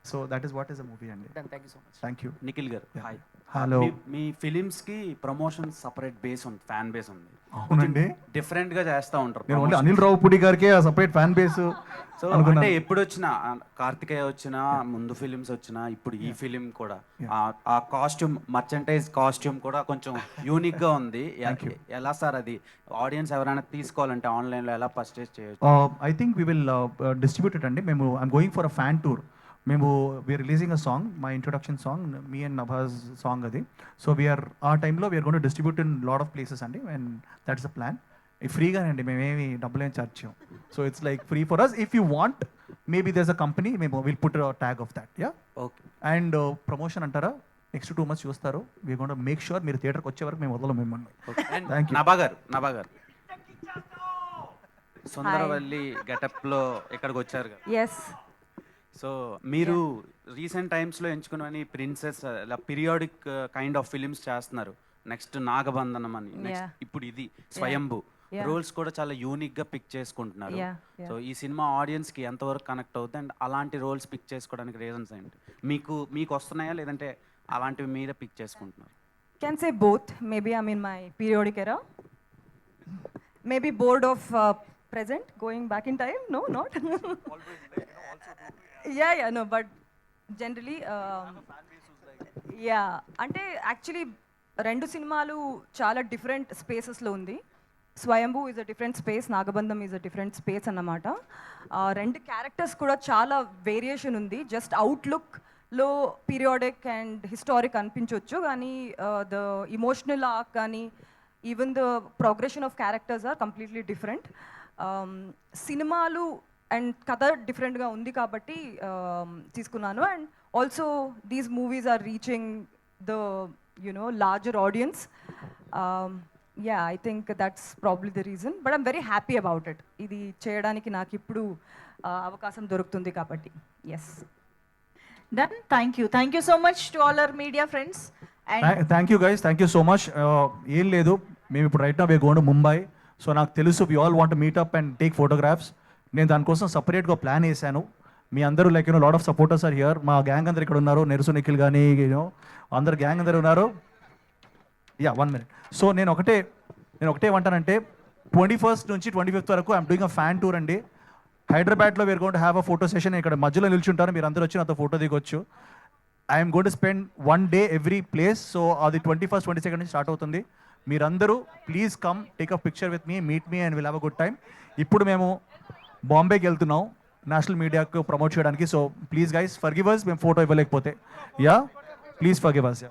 So that is what is the movie అండి. Thank you so much. Thank you. Nikhil గారు హాయ్. హలో. మీ ఫిలిమ్స్కి ప్రమోషన్ సపరేట్ బేస్ ఉంది, ఫ్యాన్ బేస్ ఉంది. అవునండి, డిఫరెంట్గా చేస్తూ ఉంటారు. నేను ఓన్లీ అనిల్ రావుపూడి గారికి ఆ సపరేట్ ఫ్యాన్ బేస్. సో అంటే ఎప్పుడు వచ్చినా కార్తికేయ వచ్చినా, ముందు ఫిలిమ్స్ వచ్చినా, ఇప్పుడు ఈ ఫిలిం కూడా ఆ కాస్ట్యూమ్, మర్చెంటైజ్ కాస్ట్యూమ్ కూడా కొంచెం యూనిక్ గా ఉంది. ఎలా సార్ అది ఆడియన్స్ ఎవరైనా తీసుకోవాలంటే ఆన్లైన్లో ఎలా పర్చేస్ చేయొచ్చు? I think we will distribute it అండి. మేము I'm going for a fan tour. మేము we're releasing a song, my introduction song, మీ అండ్ నభాజ్ సాంగ్ అది. సో వీఆర్ ఆ టైంలో we're gonna distribute in lot of places అండి, and that's the plan. ఫ్రీగానే అండి, మేమేమి డబ్బులు ఏం చార్జ్ చేయం. So it's like free for us. If you want maybe there's a company, మేము will put tag of that. Yeah, okay. And promotion అంటారా, next 2 months చూస్తారు. We gonna make sure మీరు థియేటర్కి వచ్చే వరకు మేము వదలం మిమ్మల్ని. Thank you. నభా గారు సుందరవల్లి గెటప్లో ఇక్కడికి వచ్చారు కదా. ఎస్. సో మీరు రీసెంట్ టైమ్స్లో ఎంచుకున్నవని ప్రిన్సెస్, ఇలా పీరియాడిక్ కైండ్ ఆఫ్ ఫిలిమ్స్ చేస్తున్నారు. నెక్స్ట్ నాగబంధనం అని, నెక్స్ట్ ఇప్పుడు ఇది స్వయంభూ. రోల్స్ కూడా చాలా యూనిక్గా పిక్ చేసుకుంటున్నారు. సో ఈ సినిమా ఆడియన్స్కి ఎంతవరకు కనెక్ట్ అవుతుంది, అండ్ అలాంటి రోల్స్ పిక్ చేసుకోవడానికి రీజన్స్ ఏంటి? మీకు వస్తున్నాయా, లేదంటే అలాంటివి మీరే పిక్ చేసుకుంటున్నారు? Can say both. Maybe I'm in my periodic era. Maybe bored of present, going back in time. No, not. Yeah, no, but generally, yeah. అంటే యాక్చువల్లీ 2 సినిమాలు చాలా డిఫరెంట్ స్పేసెస్లో ఉంది. Swayambhu is a different space, Nagabandham is a different space అన్నమాట. 2 characters కూడా చాలా variation ఉంది. Just అవుట్లుక్లో పీరియాడిక్ అండ్ హిస్టారిక్ అనిపించవచ్చు, కానీ ద ఇమోషనల్ ఆర్క్ కానీ even the progression of characters are completely different. సినిమాలు అండ్ కథ డిఫరెంట్గా ఉంది కాబట్టి తీసుకున్నాను. And also these movies are reaching the larger audience. Yeah, I think that's probably the reason, but I'm very happy about it. ఇది చేయడానికి నాకు ఇప్పుడు అవకాశం దొరుకుతుంది కాబట్టి. Yes. Done. Thank you so much to all our media friends. Thank you guys, thank you so much. ఏం లేదు, మేము ఇప్పుడు right now we going to Mumbai. So నాకు తెలుసు we all want meet up and take photographs. నేను దానికోసం సపరేట్గా plan వేసాను. మీ అందరూ like you know lot of supporters are here. మా గ్యాంగ్ అందరు ఇక్కడ ఉన్నారు, నెరుసు నిఖిల్ కానీ యూనో అందరు గ్యాంగ్ అందరు ఉన్నారు. 1 minute. సో నేను ఒకటే ఏమంటానంటే 21st నుంచి 25th వరకు I'm doing a fan tour అండి. హైదరాబాద్లో we're going to have a photo session. ఇక్కడ మధ్యలో నిల్చుంటారు, మీరు అందరూ వచ్చి నాతో ఫోటో దిగొచ్చు. I'm going to spend 1 day every place. So అది 21st, 22nd నుంచి స్టార్ట్ అవుతుంది. మీరందరూ please come take a picture with me, meet me and will have a good time. ఇప్పుడు మేము బాంబేకి వెళ్తున్నాం నేషనల్ మీడియాకు ప్రమోట్ చేయడానికి. So please guys forgive us మేము ఫోటో ఇవ్వలేకపోతే. Please forgive us.